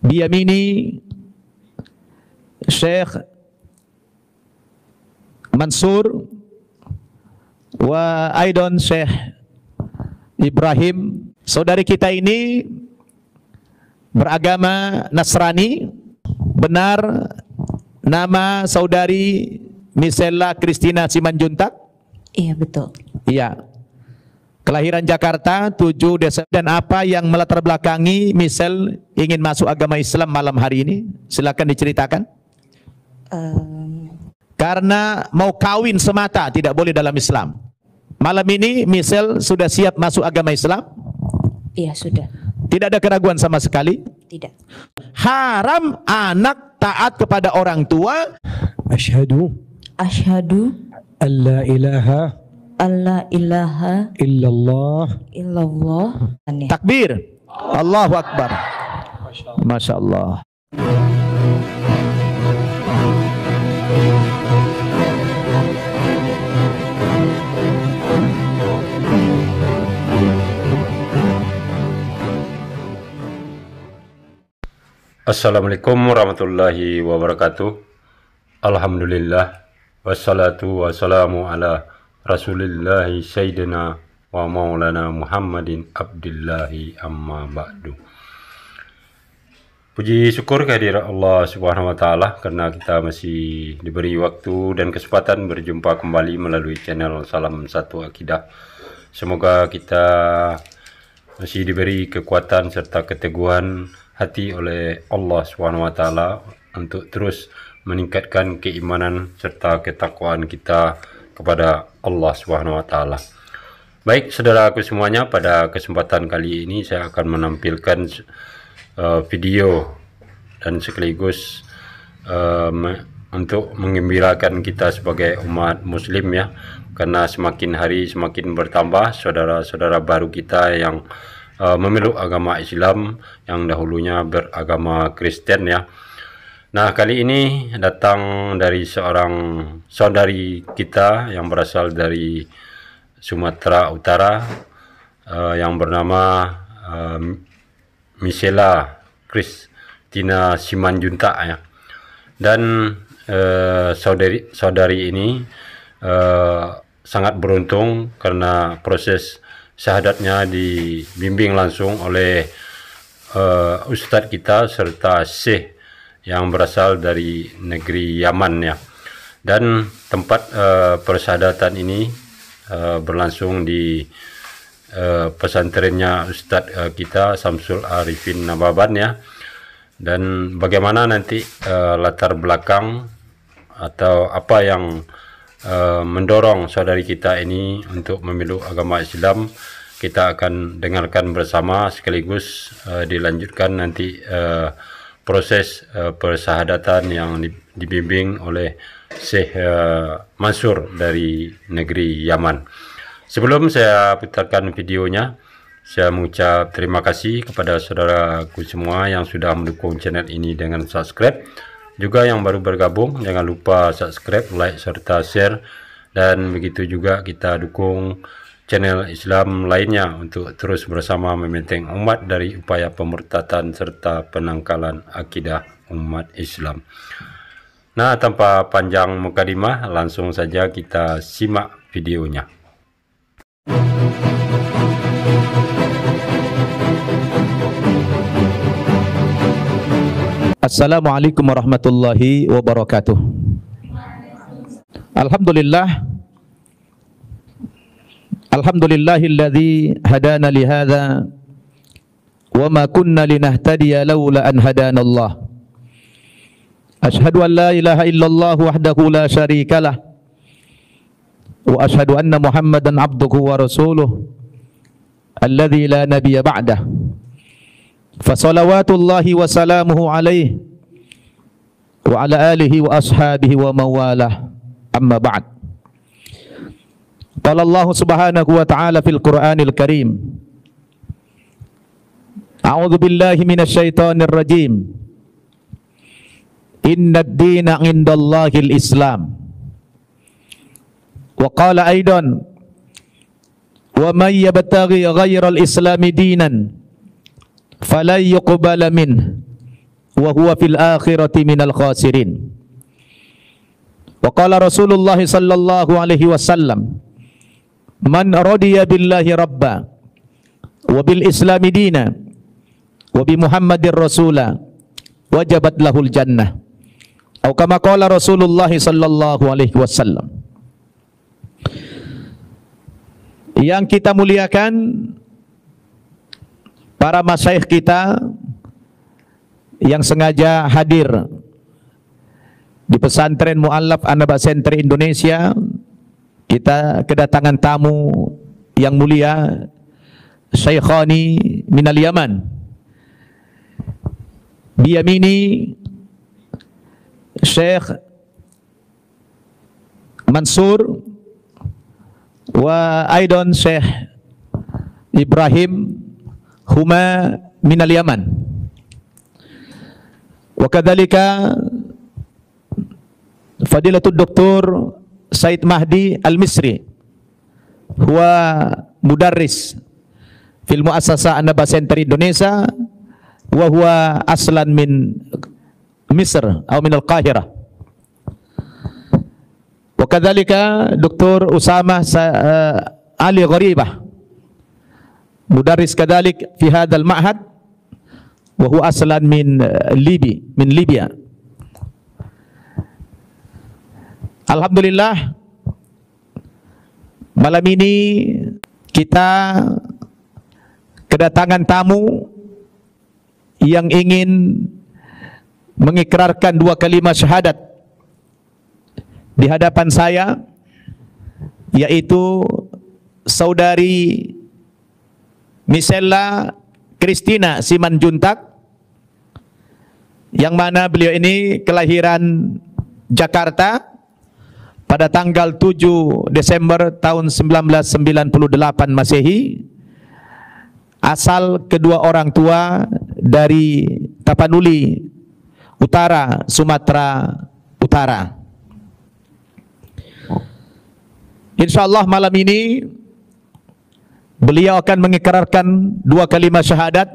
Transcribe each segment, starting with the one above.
biyamini Syekh Mansur wa aidan Syekh Ibrahim. Saudari kita ini beragama Nasrani. Benar nama saudari Misela Kristina Simanjuntak? Iya, betul. Iya. Kelahiran Jakarta 7 Desember. Dan apa yang melatar belakangi Misel ingin masuk agama Islam malam hari ini? Silakan diceritakan. Karena mau kawin semata, tidak boleh dalam Islam. Malam ini Misel sudah siap masuk agama Islam? Iya, sudah. Tidak ada keraguan sama sekali? Tidak. Haram anak taat kepada orang tua. Asyhadu Alla ilaha illallah. Takbir. Allahu Akbar. Masya Allah. Assalamualaikum warahmatullahi wabarakatuh. Alhamdulillah wassalatu wassalamu ala Rasulillahi Sayyidina wa maulana Muhammadin abdillahi amma ba'du. Puji syukur kehadirat Allah Subhanahu wa taala karena kita masih diberi waktu dan kesempatan berjumpa kembali melalui channel Salam Satu Akidah. Semoga kita masih diberi kekuatan serta keteguhan hati oleh Allah Subhanahu wa taala untuk terus meningkatkan keimanan serta ketakwaan kita kepada Allah Subhanahu wa taala. Baik, saudaraku semuanya, pada kesempatan kali ini saya akan menampilkan video dan sekaligus untuk menggembirakan kita sebagai umat muslim ya, karena semakin hari semakin bertambah saudara-saudara baru kita yang memeluk agama Islam yang dahulunya beragama Kristen ya. Nah, kali ini datang dari seorang saudari kita yang berasal dari Sumatera Utara yang bernama Misela Kristina Simanjuntak ya. Dan saudari ini sangat beruntung karena proses syahadatnya dibimbing langsung oleh ustadz kita serta syekh yang berasal dari negeri Yaman ya. Dan tempat persyahadatan ini berlangsung di pesantrennya ustadz kita Samsul Arifin Nababan ya. Dan bagaimana nanti latar belakang atau apa yang mendorong saudari kita ini untuk memeluk agama Islam, kita akan dengarkan bersama sekaligus dilanjutkan nanti proses persyahadatan yang dibimbing oleh Syekh Mansur dari negeri Yaman. Sebelum saya putarkan videonya, saya mengucap terima kasih kepada saudaraku semua yang sudah mendukung channel ini dengan subscribe. Juga yang baru bergabung, jangan lupa subscribe, like, serta share. Dan begitu juga kita dukung channel Islam lainnya untuk terus bersama membentengi umat dari upaya pemurtadan serta penangkalan akidah umat Islam. Nah, tanpa panjang mukadimah, langsung saja kita simak videonya. Assalamualaikum warahmatullahi wabarakatuh. Alhamdulillahilladzi hadana li hadza wa ma kunna linahtadiya laula an hadana Allah. Asyhadu an la ilaha illallah wahdahu la syarikalah wa asyhadu anna Muhammadan abduhu wa rasuluh alladzi la nabiyya ba'dah. Fasalawatullahi wa salamuhu alaihi wa ala alihi wa ashabihi wa mawalah, amma ba'd. Qala Allah subhanahu wa ta'ala fil Qur'anil Karim, a'udzu billahi minasy syaithanir rajim, inna ad-dina 'indallahil Islam. Wa qala aidan, wa may yabtaghi ghairal islami dinan falan yuqbala min wa huwa fil akhirati minal khasirin. Wa qala Rasulullah sallallahu alaihi wasallam, man radiya billahi rabba wa bil islami dina wa bi Muhammadir rasula wajabat lahul jannah. Atau kama qala Rasulullah sallallahu alaihi wasallam. Yang kita muliakan, para masyayikh kita yang sengaja hadir di pesantren Mu'allaf An-Naba Center Indonesia, kita kedatangan tamu yang mulia, Syekhani minal Yaman, biyamini Syekh Mansur wa aidan Syekh Ibrahim huma minal Yaman. Wa kadzalika Fadilatul Doktor Said Mahdi Al-Misri huwa mudarris fil muassasah An-Naba Center Indonesia wa huwa aslan min Misr atau min Al-Qahirah. Wa kadzalika Dr. Usama Ali Gharibah mudarris kadzalik fi hadzal ma'had wa huwa aslan min Libya. Alhamdulillah, malam ini kita kedatangan tamu yang ingin mengikrarkan 2 kalimat syahadat di hadapan saya, yaitu saudari Misella Christina Simanjuntak, yang mana beliau ini kelahiran Jakarta pada tanggal 7 Desember tahun 1998 Masehi, asal kedua orang tua dari Tapanuli Utara, Sumatera Utara. Insyaallah malam ini beliau akan mengikrarkan 2 kalimat syahadat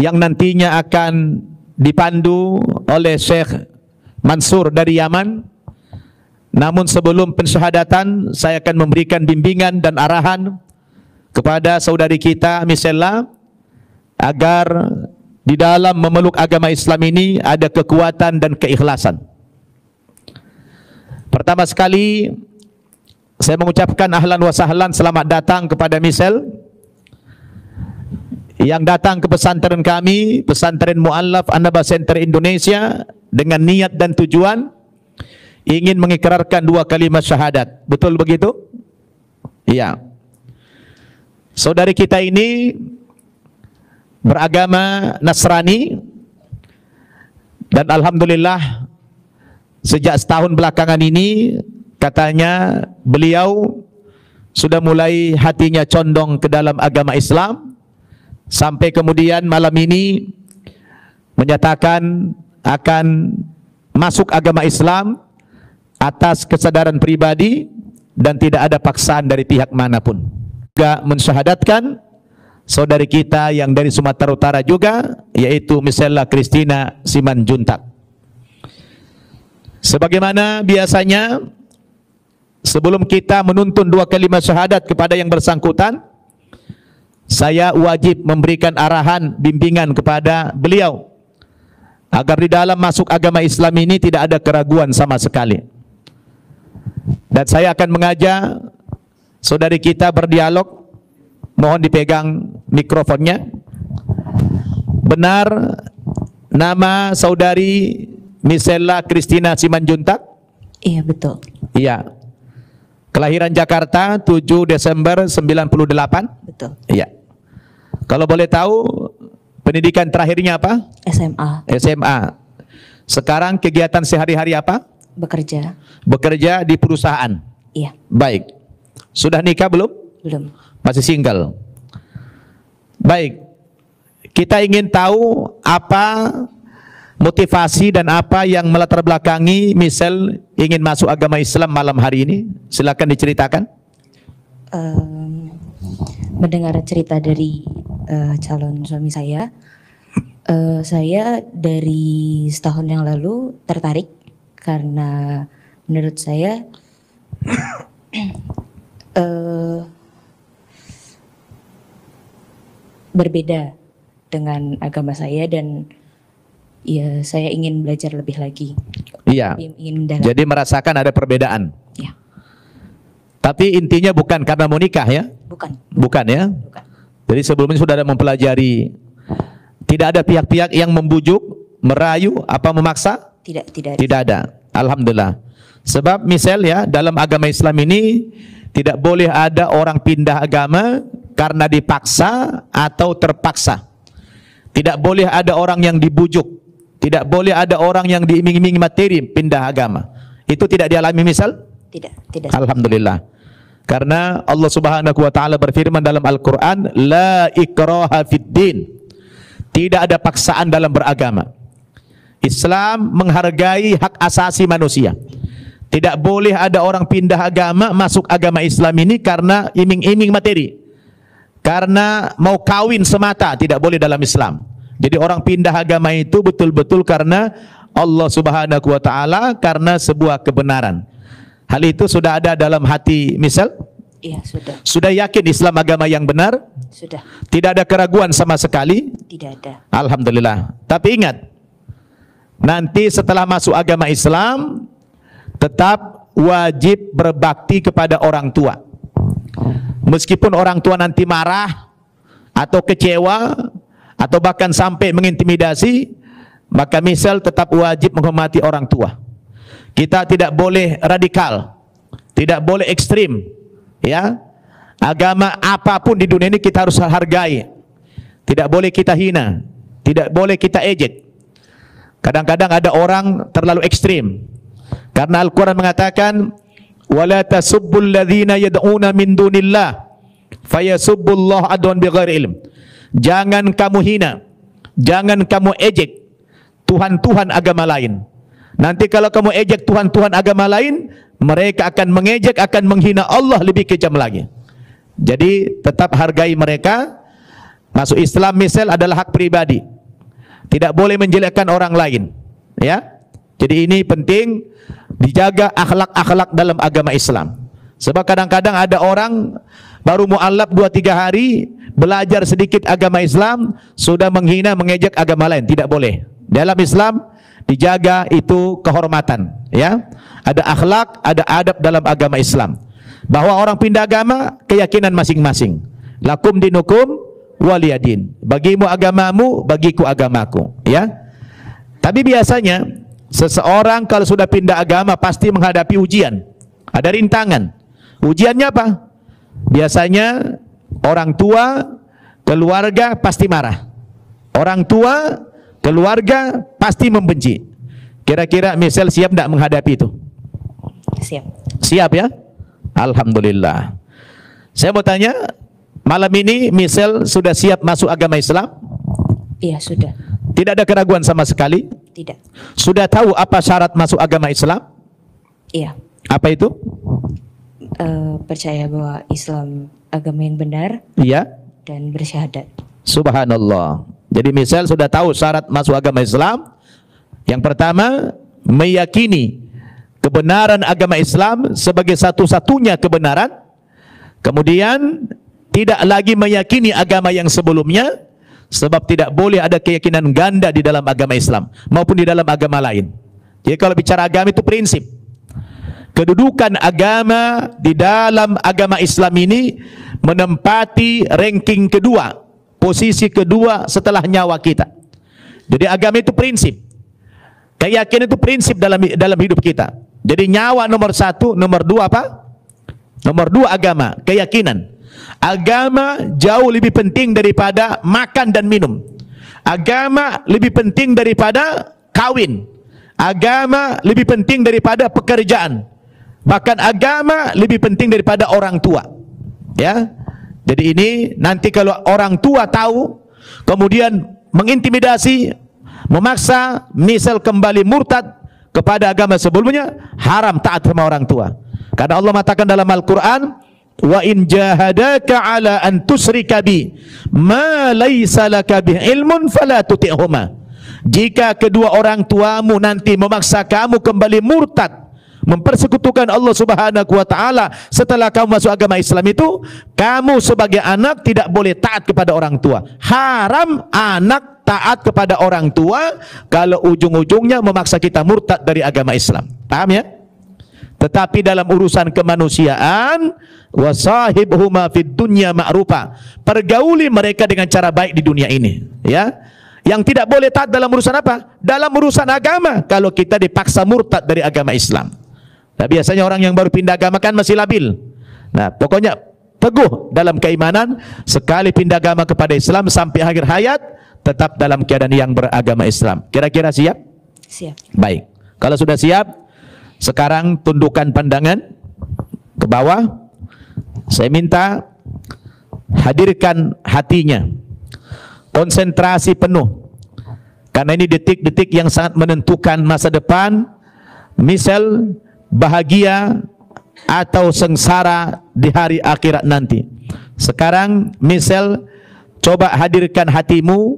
yang nantinya akan dipandu oleh Syekh Mansur dari Yaman. Namun sebelum pensyahadatan, saya akan memberikan bimbingan dan arahan kepada saudari kita Misella agar di dalam memeluk agama Islam ini ada kekuatan dan keikhlasan. Pertama sekali, saya mengucapkan ahlan wa sahlan, selamat datang kepada Misel yang datang ke pesantren kami, pesantren Mu'allaf An-Naba Center Indonesia, dengan niat dan tujuan ingin mengikrarkan 2 kalimat syahadat. Betul begitu? Iya. Saudari kita ini beragama Nasrani, dan alhamdulillah sejak setahun belakangan ini katanya beliau sudah mulai hatinya condong ke dalam agama Islam, sampai kemudian malam ini menyatakan akan masuk agama Islam atas kesadaran pribadi dan tidak ada paksaan dari pihak manapun. Juga mensyahadatkan saudari kita yang dari Sumatera Utara juga, yaitu Misella Christina Simanjuntak. Sebagaimana biasanya, sebelum kita menuntun 2 kalimat syahadat kepada yang bersangkutan, saya wajib memberikan arahan, bimbingan kepada beliau agar di dalam masuk agama Islam ini tidak ada keraguan sama sekali. Dan saya akan mengajak saudari kita berdialog. Mohon dipegang mikrofonnya. Benar nama saudari Misella Christina Simanjuntak? Iya, betul. Iya. Kelahiran Jakarta 7 Desember 98? Betul. Iya. Kalau boleh tahu pendidikan terakhirnya apa? SMA. SMA. Sekarang kegiatan sehari-hari apa? Bekerja. Bekerja di perusahaan. Iya. Baik. Sudah nikah belum? Belum. Masih single. Baik. Kita ingin tahu apa motivasi dan apa yang melatar belakangi Misel ingin masuk agama Islam malam hari ini. Silakan diceritakan. Mendengar cerita dari calon suami saya, Saya dari setahun yang lalu tertarik karena menurut saya berbeda dengan agama saya dan ya saya ingin belajar lebih lagi. Iya. Ingin mendalam. Jadi merasakan ada perbedaan. Ya. Tapi intinya bukan karena mau nikah ya? Bukan. Bukan ya? Bukan. Jadi sebelumnya sudah ada mempelajari. Tidak ada pihak-pihak yang membujuk, merayu, apa memaksa? Tidak. Tidak ada. Alhamdulillah. Sebab misal ya, dalam agama Islam ini tidak boleh ada orang pindah agama karena dipaksa atau terpaksa. Tidak boleh ada orang yang dibujuk. Tidak boleh ada orang yang diiming-imingi materi pindah agama. Itu tidak dialami misal? Tidak. Alhamdulillah. Karena Allah Subhanahu wa taala berfirman dalam Al-Qur'an, la ikraha fid din. Tidak ada paksaan dalam beragama. Islam menghargai hak asasi manusia. Tidak boleh ada orang pindah agama masuk agama Islam ini karena iming-iming materi. Karena mau kawin semata, tidak boleh dalam Islam. Jadi orang pindah agama itu betul-betul karena Allah Subhanahu wa taala, karena sebuah kebenaran. Hal itu sudah ada dalam hati misal? Iya, sudah. Sudah yakin Islam agama yang benar? Sudah. Tidak ada keraguan sama sekali? Tidak ada. Alhamdulillah. Tapi ingat, nanti setelah masuk agama Islam tetap wajib berbakti kepada orang tua. Meskipun orang tua nanti marah atau kecewa atau bahkan sampai mengintimidasi, maka misal tetap wajib menghormati orang tua. Kita tidak boleh radikal, tidak boleh ekstrim, ya. Agama apapun di dunia ini kita harus hargai. Tidak boleh kita hina, tidak boleh kita ejek. Kadang-kadang ada orang terlalu ekstrim. Karena Al-Quran mengatakan, wala tasubbul ladzina yad'una min dunillah fayasubbullah adwan bighairi ilm. Jangan kamu hina, jangan kamu ejek Tuhan-Tuhan agama lain. Nanti kalau kamu ejek Tuhan-Tuhan agama lain, mereka akan mengejek, akan menghina Allah lebih kejam lagi. Jadi tetap hargai mereka. Masuk Islam misal adalah hak pribadi. Tidak boleh menjelekkan orang lain, ya. Jadi ini penting dijaga akhlak-akhlak dalam agama Islam. Sebab kadang-kadang ada orang baru mu'alaf 2-3 hari, belajar sedikit agama Islam, sudah menghina, mengejek agama lain. Tidak boleh. Dalam Islam dijaga itu kehormatan, ya. Ada akhlak, ada adab dalam agama Islam. Bahwa orang pindah agama, keyakinan masing-masing. Lakum dinukum waliyadin. Bagimu agamamu, bagiku agamaku, ya. Tapi biasanya seseorang kalau sudah pindah agama pasti menghadapi ujian. Ada rintangan. Ujiannya apa? Biasanya orang tua, keluarga pasti marah. Orang tua, keluarga pasti membenci. Kira-kira misal siap tidak menghadapi itu? Siap. Siap ya? Alhamdulillah. Saya mau tanya, malam ini misal sudah siap masuk agama Islam? Iya, sudah. Tidak ada keraguan sama sekali? Tidak. Sudah tahu apa syarat masuk agama Islam? Iya. Apa itu? Percaya bahwa Islam agama yang benar Iya. dan bersyahadat. Subhanallah. Jadi misal sudah tahu syarat masuk agama Islam. Yang pertama, meyakini kebenaran agama Islam sebagai satu-satunya kebenaran. Kemudian tidak lagi meyakini agama yang sebelumnya, sebab tidak boleh ada keyakinan ganda di dalam agama Islam maupun di dalam agama lain. Jadi kalau bicara agama itu prinsip. Kedudukan agama di dalam agama Islam ini menempati ranking kedua, posisi kedua setelah nyawa kita. Jadi agama itu prinsip. Keyakinan itu prinsip dalam hidup kita. Jadi nyawa nomor 1, nomor 2 apa? Nomor 2 agama, keyakinan. Agama jauh lebih penting daripada makan dan minum. Agama lebih penting daripada kawin. Agama lebih penting daripada pekerjaan. Bahkan agama lebih penting daripada orang tua. Ya. Jadi ini nanti kalau orang tua tahu, kemudian mengintimidasi, memaksa, misal kembali murtad kepada agama sebelumnya, haram taat sama orang tua. Karena Allah mengatakan dalam Al-Quran, wa in jahadaka ala an tusyrika bi ma laysa laka bih ilmun fala tuti'huma. Jika kedua orang tuamu nanti memaksa kamu kembali murtad, mempersekutukan Allah Subhanahu wa taala setelah kamu masuk agama Islam, itu kamu sebagai anak tidak boleh taat kepada orang tua. Haram anak taat kepada orang tua kalau ujung-ujungnya memaksa kita murtad dari agama Islam. Paham ya? Tetapi dalam urusan kemanusiaan, wasahibhuma fid dunya ma'rufa, pergauli mereka dengan cara baik di dunia ini, ya. Yang tidak boleh taat dalam urusan apa? Dalam urusan agama, kalau kita dipaksa murtad dari agama Islam. Nah, biasanya orang yang baru pindah agama kan masih labil. Nah, pokoknya teguh dalam keimanan, sekali pindah agama kepada Islam sampai akhir hayat tetap dalam keadaan yang beragama Islam. Kira-kira siap? Siap. Baik. Kalau sudah siap, sekarang tundukkan pandangan ke bawah. Saya minta hadirkan hatinya, konsentrasi penuh, karena ini detik-detik yang sangat menentukan masa depan. Misal bahagia atau sengsara di hari akhirat nanti. Sekarang misal coba hadirkan hatimu,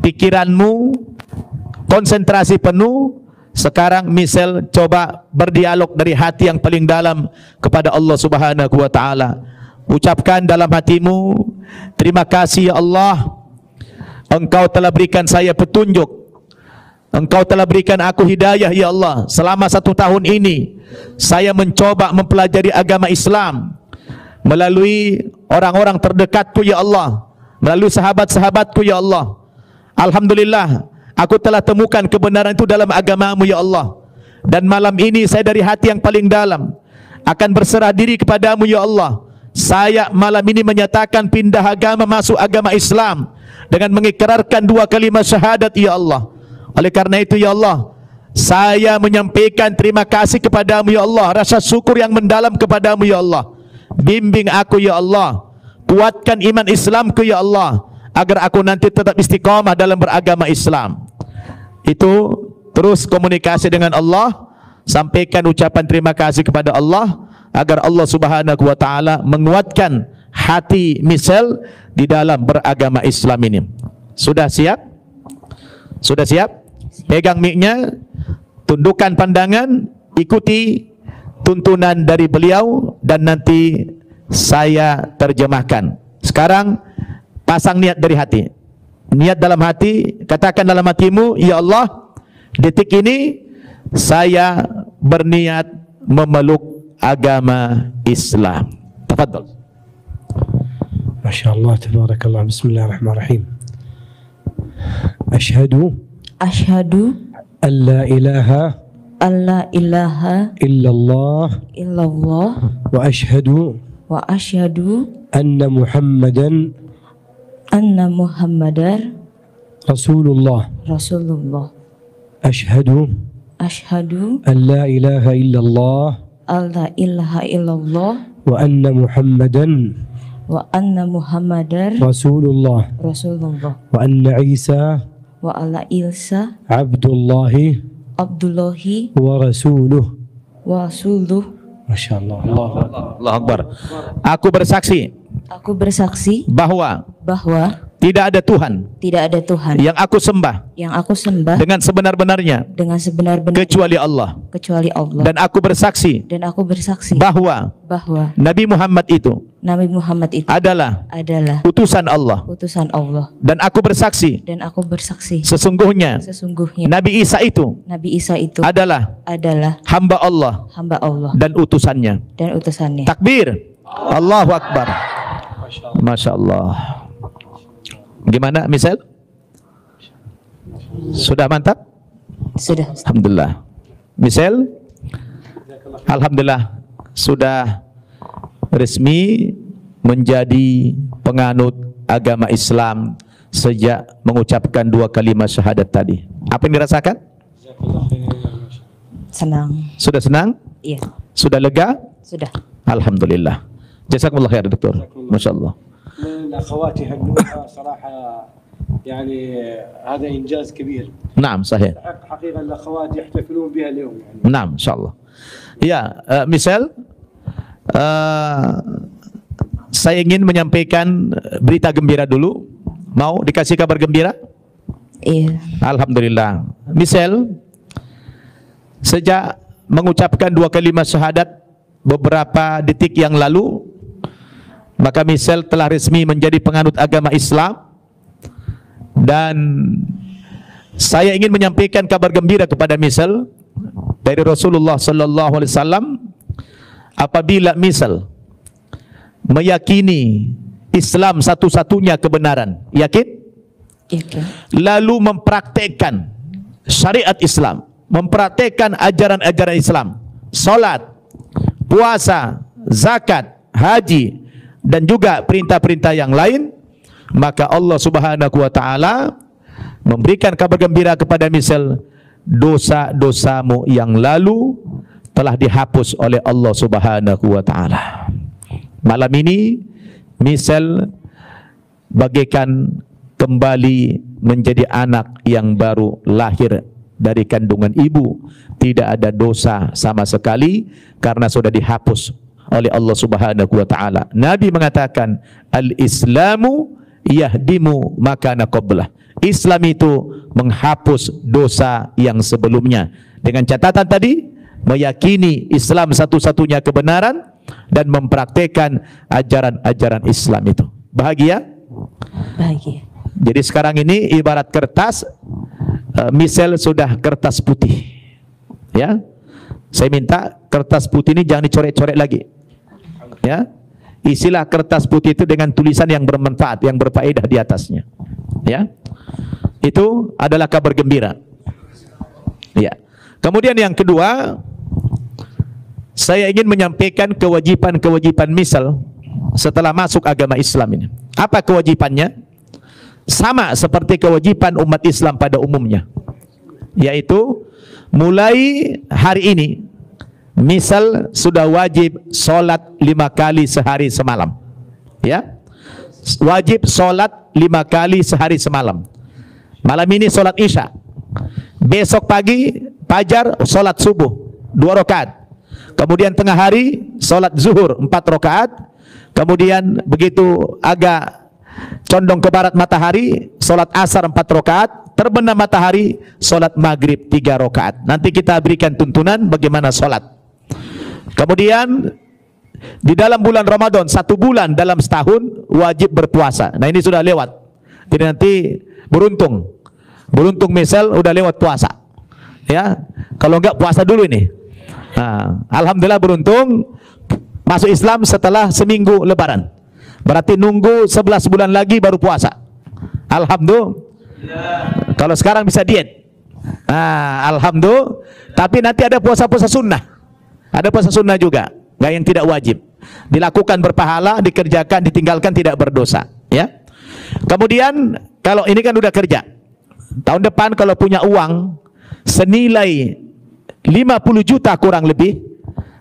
pikiranmu, konsentrasi penuh. Sekarang misal coba berdialog dari hati yang paling dalam kepada Allah Subhanahu wa taala. Ucapkan dalam hatimu, terima kasih ya Allah, Engkau telah berikan saya petunjuk, Engkau telah berikan aku hidayah ya Allah. Selama 1 tahun ini saya mencoba mempelajari agama Islam melalui orang-orang terdekatku ya Allah, melalui sahabat-sahabatku ya Allah. Alhamdulillah, aku telah temukan kebenaran itu dalam agamamu ya Allah. Dan malam ini saya dari hati yang paling dalam akan berserah diri kepadamu ya Allah. Saya malam ini menyatakan pindah agama masuk agama Islam dengan mengikrarkan 2 kalimat syahadat ya Allah. Oleh karena itu ya Allah, saya menyampaikan terima kasih kepadamu ya Allah, rasa syukur yang mendalam kepadamu ya Allah. Bimbing aku ya Allah, kuatkan iman Islamku ya Allah, agar aku nanti tetap istiqamah dalam beragama Islam. Itu terus komunikasi dengan Allah, sampaikan ucapan terima kasih kepada Allah, agar Allah Subhanahu wa taala menguatkan hati misal di dalam beragama Islam ini. Sudah siap? Sudah siap? Pegang mic-nya, tundukkan pandangan, ikuti tuntunan dari beliau dan nanti saya terjemahkan. Sekarang pasang niat dari hati. Niat dalam hati, katakan dalam hatimu, ya Allah, detik ini saya berniat memeluk agama Islam. Tafadhal. Masya Allah, tabarakallah, bismillahirrahmanirrahim. Ashhadu an la ilaha illallah wa ashhadu anna Muhammadan Rasulullah. Ashhadu an la ilaha illallah wa anna Muhammadan Rasulullah wa anna Isa Abdullahi wa rasuluh. Masya Allah. Allah Akbar. Aku bersaksi bahwa tidak ada Tuhan yang aku sembah dengan sebenar-benarnya kecuali Allah. Dan aku bersaksi bahwa Nabi Muhammad itu adalah utusan Allah. Dan aku bersaksi sesungguhnya Nabi Isa itu adalah hamba Allah dan utusannya. Takbir, Allahu Akbar. Masya Allah. Gimana misal? Sudah mantap? Sudah. Alhamdulillah. Misal? Alhamdulillah sudah resmi menjadi penganut agama Islam sejak mengucapkan 2 kalimat syahadat tadi. Apa yang dirasakan? Senang. Sudah senang? Iya. Sudah lega? Sudah. Alhamdulillah. Jazakumullah khair Doktor. Masya Allah. من أخواتي هنوها صراحة يعني هذا إنجاز كبير. نعم صحيح. حقيقة الأخوات يحتفلون بها اليوم يعني. نعم إن شاء الله. Ya, misal saya ingin menyampaikan berita gembira dulu. Mau dikasih kabar gembira? Iya. Alhamdulillah. Misal, sejak mengucapkan 2 kalimat syahadat beberapa detik yang lalu, maka Misal telah resmi menjadi penganut agama Islam. Dan saya ingin menyampaikan kabar gembira kepada Misal dari Rasulullah sallallahu alaihi wasallam. Apabila Misal meyakini Islam satu-satunya kebenaran, yakin? Yakin. Lalu mempraktekkan syariat Islam, mempraktekkan ajaran-ajaran Islam, salat, puasa, zakat, haji, dan juga perintah-perintah yang lain, maka Allah Subhanahu wa taala memberikan kabar gembira kepada Misal, dosa-dosamu yang lalu telah dihapus oleh Allah Subhanahu wa taala. Malam ini Misal bagaikan kembali menjadi anak yang baru lahir dari kandungan ibu, tidak ada dosa sama sekali karena sudah dihapus oleh Allah Subhanahu wa taala. Nabi mengatakan, al-Islamu yahdimu makana qablah. Islam itu menghapus dosa yang sebelumnya. Dengan catatan tadi, meyakini Islam satu-satunya kebenaran dan mempraktekkan ajaran-ajaran Islam itu. Bahagia? Bahagia. Jadi sekarang ini ibarat kertas, Misal sudah kertas putih. Ya, saya minta kertas putih ini jangan dicoret-coret lagi. Ya, isilah kertas putih itu dengan tulisan yang bermanfaat, yang berfaedah di atasnya. Ya, itu adalah kabar gembira. Ya. Kemudian yang kedua, saya ingin menyampaikan kewajiban-kewajiban Misal setelah masuk agama Islam ini. Apa kewajibannya? Sama seperti kewajiban umat Islam pada umumnya, yaitu mulai hari ini Misal sudah wajib sholat 5 kali sehari semalam. Ya, wajib sholat 5 kali sehari semalam. Malam ini sholat isya, besok pagi fajar sholat subuh 2 rakaat, kemudian tengah hari sholat zuhur 4 rakaat, kemudian begitu agak condong ke barat matahari sholat asar 4 rakaat, terbenam matahari sholat maghrib 3 rakaat. Nanti kita berikan tuntunan bagaimana sholat. Kemudian di dalam bulan Ramadan 1 bulan dalam setahun wajib berpuasa. Nah ini sudah lewat, jadi nanti beruntung Misal udah lewat puasa. Ya, kalau enggak puasa dulu ini. Nah, alhamdulillah beruntung masuk Islam setelah seminggu lebaran. Berarti nunggu 11 bulan lagi baru puasa. Alhamdulillah. Kalau sekarang bisa diet. Nah, alhamdulillah. Tapi nanti ada puasa-puasa sunnah. Ada puasa sunnah juga, enggak yang tidak wajib. Dilakukan berpahala, dikerjakan, ditinggalkan tidak berdosa, ya. Kemudian kalau ini kan udah kerja. Tahun depan kalau punya uang senilai 50 juta kurang lebih,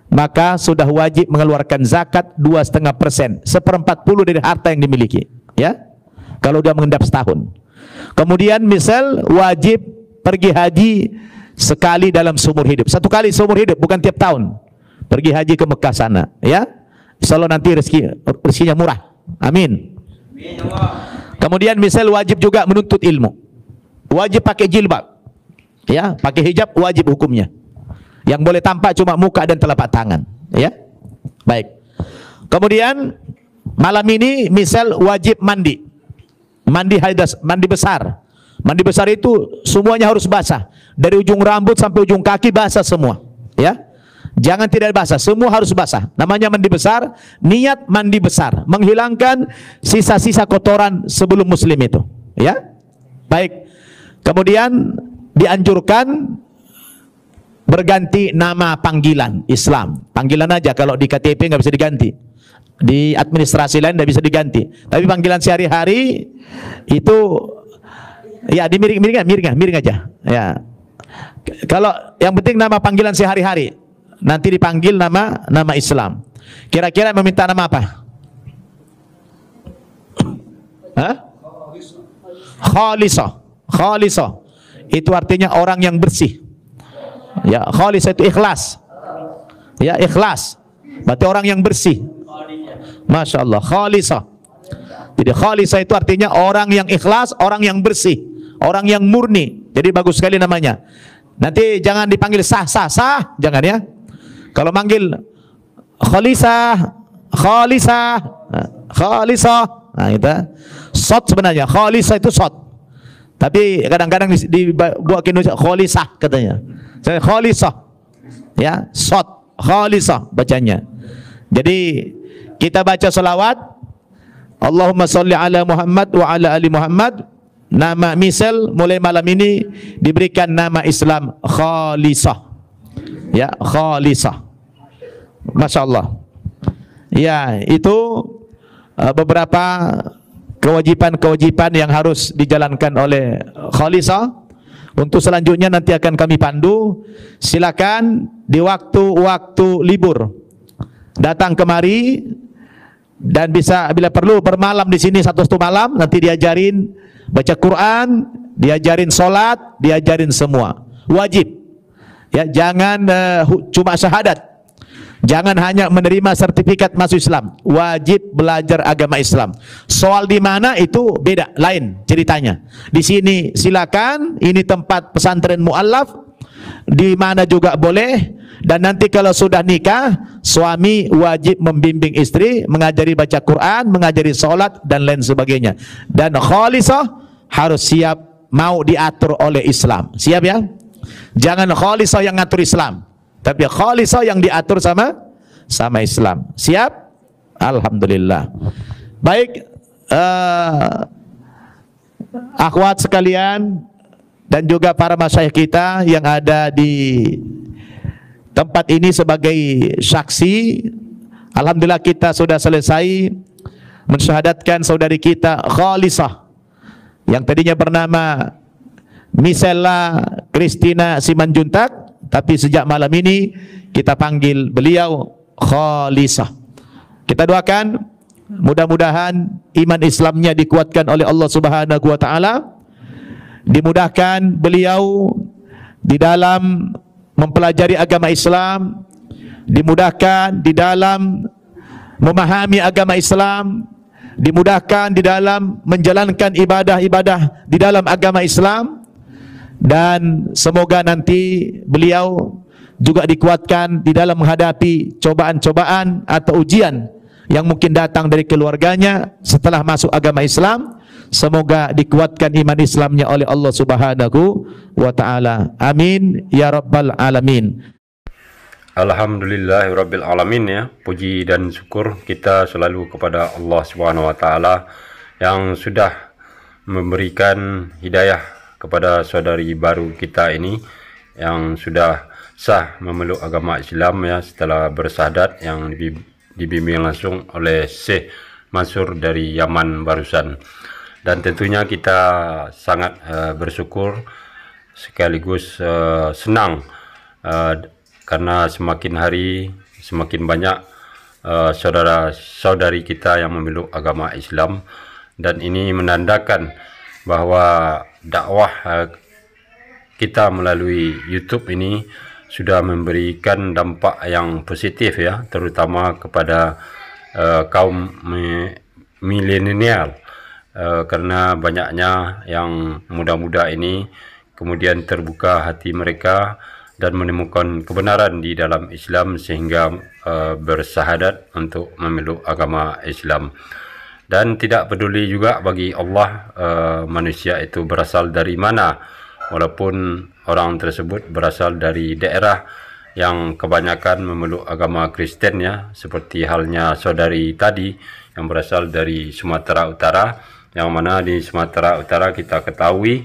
maka sudah wajib mengeluarkan zakat 2,5%, 1/40 dari harta yang dimiliki, ya. Kalau sudah mengendap setahun. Kemudian misal wajib pergi haji sekali dalam seumur hidup, 1 kali seumur hidup, bukan tiap tahun. Pergi haji ke Mekah sana, ya. Insyaallah nanti rezekinya murah. Amin. Kemudian misal wajib juga menuntut ilmu. Wajib pakai jilbab. Ya, pakai hijab wajib hukumnya. Yang boleh tampak cuma muka dan telapak tangan, ya. Baik. Kemudian malam ini misal wajib mandi. Mandi hadas, mandi besar. Mandi besar itu semuanya harus basah. Dari ujung rambut sampai ujung kaki basah semua, ya. Jangan tidak basah, semua harus basah. Namanya mandi besar, niat mandi besar, menghilangkan sisa-sisa kotoran sebelum muslim itu, ya. Baik. Kemudian dianjurkan berganti nama panggilan Islam. Panggilan aja, kalau di KTP nggak bisa diganti. Di administrasi lain nggak bisa diganti. Tapi panggilan sehari-hari itu ya miring aja. Ya. Kalau yang penting nama panggilan sehari-hari. Nanti dipanggil nama Islam. Kira-kira meminta nama apa? Hah? Khalisah. Itu artinya orang yang bersih. Ya, khalisah itu ikhlas. Ya, ikhlas. Berarti orang yang bersih. Masya Allah, khalisah. Jadi khalisah itu artinya orang yang ikhlas, orang yang bersih, orang yang murni. Jadi bagus sekali namanya. Nanti jangan dipanggil sah, jangan ya. Kalau manggil khalisah, nah itu sot sebenarnya. Khalisah itu sot. Tapi kadang-kadang dibuat ke Indonesia khalisah katanya. Saya khalisah. Ya, sot, khalisah bacanya. Jadi kita baca salawat, Allahumma salli ala Muhammad wa ala ali Muhammad. Nama misal mulai malam ini diberikan nama Islam khalisah. Ya, khalisah. Masya Allah. Ya, itu beberapa kewajipan-kewajipan yang harus dijalankan oleh khalisah. Untuk selanjutnya nanti akan kami pandu. Silakan di waktu-waktu libur datang kemari dan bisa bila perlu bermalam di sini satu malam, nanti diajarin baca Quran, diajarin solat, diajarin semua. Wajib. Ya, jangan cuma syahadat. Jangan hanya menerima sertifikat masuk Islam. Wajib belajar agama Islam. Soal di mana itu beda, lain ceritanya. Di sini silakan, ini tempat pesantren mu'allaf, di mana juga boleh. Dan nanti kalau sudah nikah, suami wajib membimbing istri, mengajari baca Quran, mengajari sholat dan lain sebagainya. Dan khalisah harus siap mau diatur oleh Islam. Siap ya? Jangan khalisah yang ngatur Islam, tapi khalisah yang diatur sama Islam. Siap? Alhamdulillah. Baik, akhwat sekalian dan juga para masyayikh kita yang ada di tempat ini sebagai saksi. Alhamdulillah kita sudah selesai mensyahadatkan saudari kita khalisah yang tadinya bernama Misela Christina Simanjuntak, tapi sejak malam ini kita panggil beliau khalisah. Kita doakan mudah-mudahan iman Islamnya dikuatkan oleh Allah Subhanahu wa taala, dimudahkan beliau di dalam mempelajari agama Islam, dimudahkan di dalam memahami agama Islam, dimudahkan di dalam menjalankan ibadah-ibadah di dalam agama Islam, dan semoga nanti beliau juga dikuatkan di dalam menghadapi cobaan-cobaan atau ujian yang mungkin datang dari keluarganya setelah masuk agama Islam. Semoga dikuatkan iman Islamnya oleh Allah Subhanahu wa taala. Amin ya rabbal alamin. Alhamdulillahirabbil alamin ya. Puji dan syukur kita selalu kepada Allah Subhanahu wa taala yang sudah memberikan hidayah kepada saudari baru kita ini yang sudah sah memeluk agama Islam ya setelah bersyahadat yang dibimbing langsung oleh Syekh Mansur dari Yaman barusan. Dan tentunya kita sangat bersyukur sekaligus senang karena semakin hari semakin banyak saudara-saudari kita yang memeluk agama Islam, dan ini menandakan bahwa dakwah kita melalui YouTube ini sudah memberikan dampak yang positif ya, terutama kepada kaum milenial, karena banyaknya yang muda-muda ini kemudian terbuka hati mereka dan menemukan kebenaran di dalam Islam sehingga bersyahadat untuk memeluk agama Islam. Dan tidak peduli juga bagi Allah manusia itu berasal dari mana, walaupun orang tersebut berasal dari daerah yang kebanyakan memeluk agama Kristen ya, seperti halnya saudari tadi yang berasal dari Sumatera Utara, yang mana di Sumatera Utara kita ketahui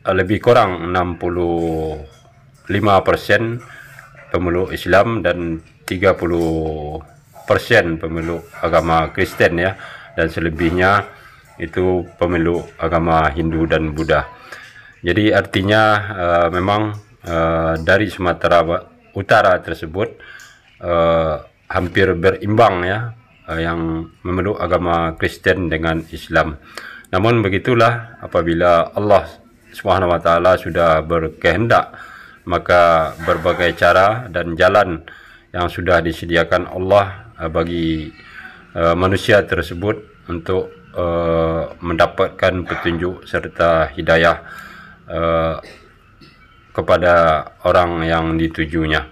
lebih kurang 65% pemeluk Islam dan 30% pemeluk agama Kristen ya, dan selebihnya itu pemeluk agama Hindu dan Buddha. Jadi artinya memang dari Sumatera Utara tersebut hampir berimbang ya, yang memeluk agama Kristen dengan Islam. Namun begitulah, apabila Allah Subhanahu wa taala sudah berkehendak, maka berbagai cara dan jalan yang sudah disediakan Allah bagi manusia tersebut untuk mendapatkan petunjuk serta hidayah kepada orang yang ditujunya.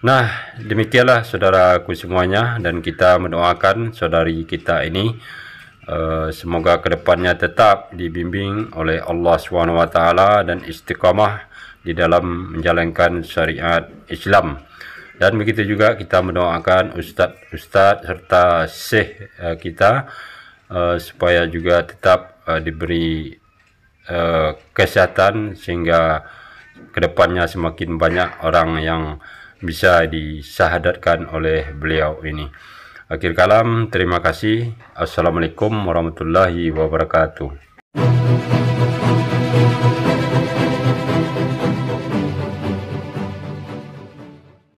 Nah, demikianlah saudaraku semuanya, dan kita mendoakan saudari kita ini semoga kedepannya tetap dibimbing oleh Allah SWT dan istiqamah di dalam menjalankan syariat Islam. Dan begitu juga kita mendoakan ustaz-ustaz serta syekh kita supaya juga tetap diberi kesehatan sehingga kedepannya semakin banyak orang yang bisa disyahadatkan oleh beliau ini. Akhir kalam, terima kasih. Assalamualaikum warahmatullahi wabarakatuh.